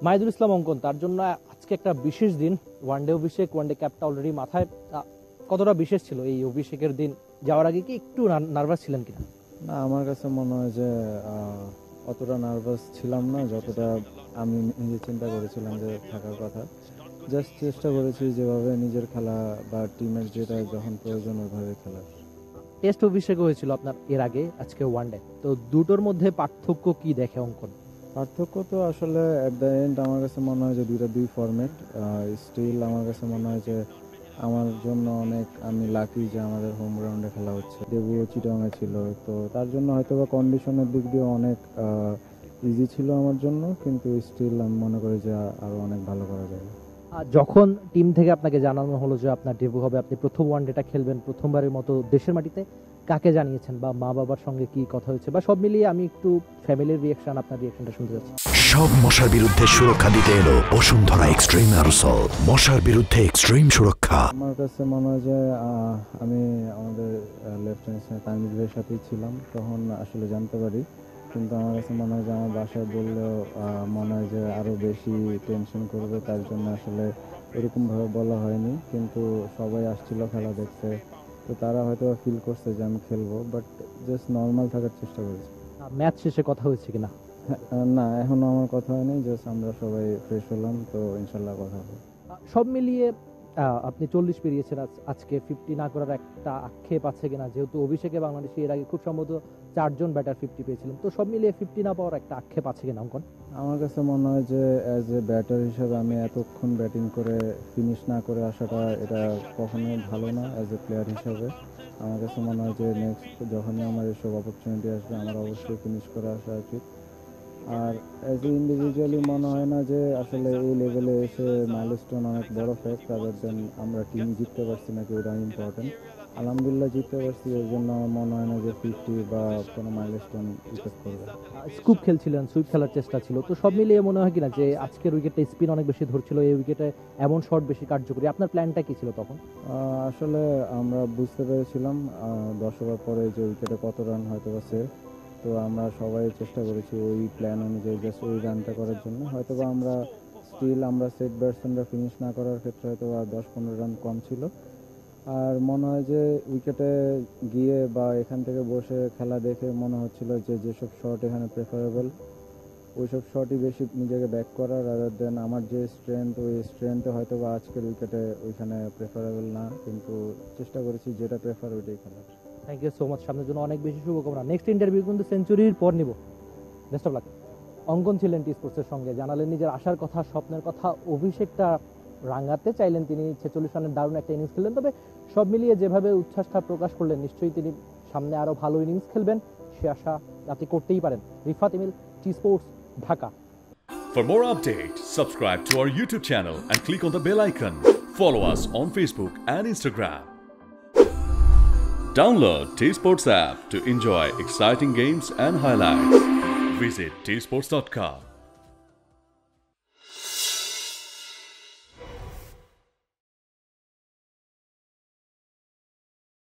মাহিদুল ইসলাম অঙ্কন, তার জন্য আজকে একটা বিশেষ দিন, ওয়ানডে অভিষেক, ওয়ানডে ক্যাপটা অলরেডি মাথায়। কতটা বিশেষ ছিল এই অভিষেকের দিন? যাওয়ার আগে কি একটু নার্ভাস ছিলেন কিনা? না, আমার কাছে মনে হয় যে অতটা নার্ভাস ছিলাম না যতটা আমি নিজে চিন্তা করেছিলাম যে থাকার কথা। জাস্ট চেষ্টা করেছি যেভাবে নিজের খেলা বা টিমের যেটা যখন প্রয়োজন ওইভাবে খেলা। টেস্ট অভিষেক হয়েছিল আপনার এর আগে, আজকে ওয়ানডে, তো দুটোর মধ্যে পার্থক্য কি দেখে অঙ্কন? পার্থক্য তো আসলে অ্যাট দ্য এন্ড আমার কাছে মনে হয় যে দুই ফরম্যাট। স্টিল আমার কাছে মনে হয় যে আমার জন্য আমি লাকি যে আমাদের হোম গ্রাউন্ডে খেলা হচ্ছে। ডেবুও চিটাগাংয়ে ছিল, তো তার জন্য হয়তো বা কন্ডিশনের দিক দিয়ে অনেক ইজি ছিল আমার জন্য, কিন্তু স্টিল আমি মনে করি যে আরও অনেক ভালো করা যাবে। যখন টিম থেকে আপনাকে জানানো হলো যে আপনার ডেবু হবে, আপনি প্রথম ওয়ানডেটা খেলবেন প্রথমবারের মতো দেশের মাটিতে, কাকে জানিয়েছেন বা মা বাবার সঙ্গে কি কথা হয়েছে, বা সব মিলিয়ে আমি একটু ফ্যামিলির রিঅ্যাকশন, আপনার রিঅ্যাকশনটা শুনতে চাচ্ছি। সব মশার বিরুদ্ধে সুরক্ষা দিতে এলো বসুন্ধরা এক্সট্রিম অ্যারোসল, মশার বিরুদ্ধে এক্সট্রিম সুরক্ষা। আমার কাছে মনে হয় যে আমি আমাদের লেফটেন্যান্ট তানভীর ভাইয়ের সাথেই ছিলাম, তখন আসলে জানতে পারি। কিন্তু আমার কাছে মনে হয় যে আমার বাসায় বললেও মনে হয় যে আরও বেশি টেনশন করবে, তার জন্য আসলে এরকমভাবে বলা হয়নি। কিন্তু সবাই আসছিল খেলা দেখতে, তো তারা হয়তো ফিল করছে যে আমি খেলবো, বাট জাস্ট নর্মাল থাকার চেষ্টা করেছি। ম্যাচ শেষে কথা হয়েছে কিনা? না, এখনো আমার কথা হয়নি, জাস্ট আমরা সবাই ফ্রেশ হলাম, তো ইনশাল্লাহ কথা হবে। সব মিলিয়ে আপনি 40 পেরিয়েছেন, আজকে 50 না করার একটা আক্ষেপ আছে কিনা? যেহেতু অভিষেকে বাংলাদেশে এর আগে খুব সম্ভবত 4 জন ব্যাটার 50 পেয়েছিলেন, তো সব মিলিয়ে 50 না পাওয়ার একটা আক্ষেপ আছে কিনা অঙ্কন? আমার কাছে মনে হয় যে অ্যাজ এ ব্যাটার হিসেবে আমি এতক্ষণ ব্যাটিং করে ফিনিশ না করে আসাটা এটা কখনোই ভালো না। অ্যাজ এ প্লেয়ার হিসাবে আমার কাছে মনে হয় যে নেক্সট যখনই আমার এসব অপরচুনিটি আসবে আমার অবশ্যই ফিনিশ করে আসা উচিত। আর অ্যাজ এ ইন্ডিভিজুয়ালি মনে হয় না যে আসলে এই লেভেলে এসে মাইলস্টোন অনেক বড় ফ্যাক্ট, রাদার দেন আমরা টিম জিততে পারছি নাকি ওটা ইম্পর্টেন্ট। আলহামদুলিল্লাহ জিততে পারছি, এর জন্য আমার মনে হয় না যে 50 বা কোনো মাইলস্টোন ইফেক্ট করবে। স্কুপ খেলছিলেন, সুইপ খেলার চেষ্টা ছিল, তো সব মিলিয়ে মনে হয় কিনা যে আজকের উইকেটে স্পিন অনেক বেশি ধরছিল, এই উইকেটে এমন শট বেশি কার্যকরী? আপনার প্ল্যানটা কি ছিল তখন? আসলে আমরা বুঝতে পেরেছিলাম 10 ওভার পরে যে উইকেটে কত রান হয়তো বা সেফ, তো আমরা সবাই চেষ্টা করেছি ওই প্ল্যান অনুযায়ী জাস্ট ওই রানটা করার জন্য। হয়তো বা আমরা সেট ব্যাটসম্যানরা ফিনিশ না করার ক্ষেত্রে হয়তো বা 10-15 রান কম ছিল। আর মনে হয় যে উইকেটে গিয়ে বা এখান থেকে বসে খেলা দেখে মনে হচ্ছিল যে যেসব শট এখানে প্রেফারেবল ওইসব শটই বেশি নিজেকে ব্যাক করা, রাদার দেন আমার যে স্ট্রেংথ, ওই স্ট্রেংথে হয়তো বা আজকের উইকেটে ওইখানে প্রেফারেবল না, কিন্তু চেষ্টা করেছি যেটা প্রেফার ওইটাই খেলার। থ্যাংক ইউ সো মাচ, সামনের জন্য অনেক বেশি শুভকামনা। নেক্সট ইন্টারভিউ কিন্তু সেঞ্চুরির পর নিব। Best of luck. অঙ্কন ছিলেন টি স্পোর্টসের সঙ্গে, জানালেন নিজের আশার কথা, স্বপ্নের কথা, অভিষেকটা রাঙাতে চাইলেন তিনি, 46 রানের দারুণ একটা ইনিংস খেললেন, তবে সব মিলিয়ে যেভাবে উচ্ছ্বাসটা প্রকাশ করলেন, নিশ্চয়ই তিনি সামনে আরও ভালো ইনিংস খেলবেন, সে আশা আপনি করতেই পারেন। Rifat Imil, T sports, Dhaka. For more updates, subscribe to our YouTube channel and click on the bell icon. Follow us on Facebook and Instagram. Download T-Sports app to enjoy exciting games and highlights. Visit tsports.com.